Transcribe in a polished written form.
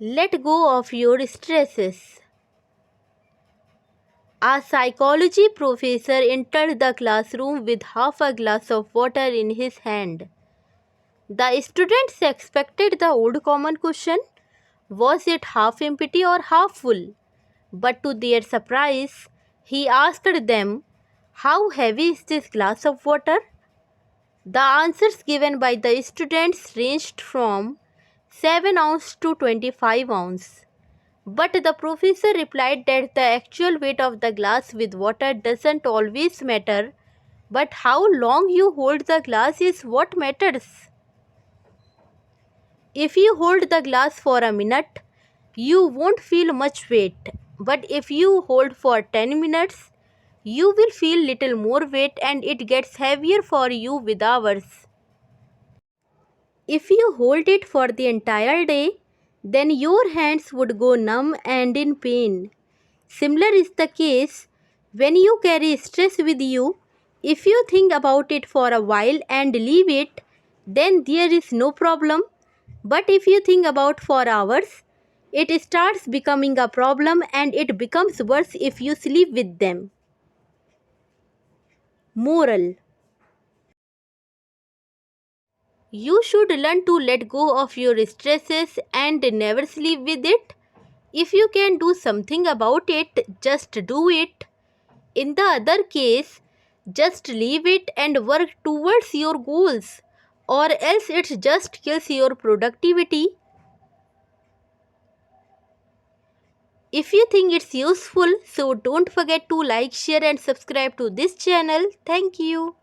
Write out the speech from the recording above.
Let go of your stresses. A psychology professor entered the classroom with half a glass of water in his hand. The students expected the old common question, was it half empty or half full? But to their surprise, he asked them, how heavy is this glass of water? The answers given by the students ranged from 7 ounce to 25 ounce. But the professor replied that the actual weight of the glass with water doesn't always matter, but how long you hold the glass is what matters. If you hold the glass for a minute, you won't feel much weight. But if you hold for 10 minutes, you will feel little more weight and it gets heavier for you with hours. If you hold it for the entire day, then your hands would go numb and in pain. Similar is the case when you carry stress with you. If you think about it for a while and leave it, then there is no problem. But if you think about for hours, it starts becoming a problem and it becomes worse if you sleep with them. Moral: you should learn to let go of your stresses and never sleep with it. If you can do something about it, just do it. In the other case, just leave it and work towards your goals, or else it just kills your productivity. If you think it's useful, so don't forget to like, share and subscribe to this channel. Thank you.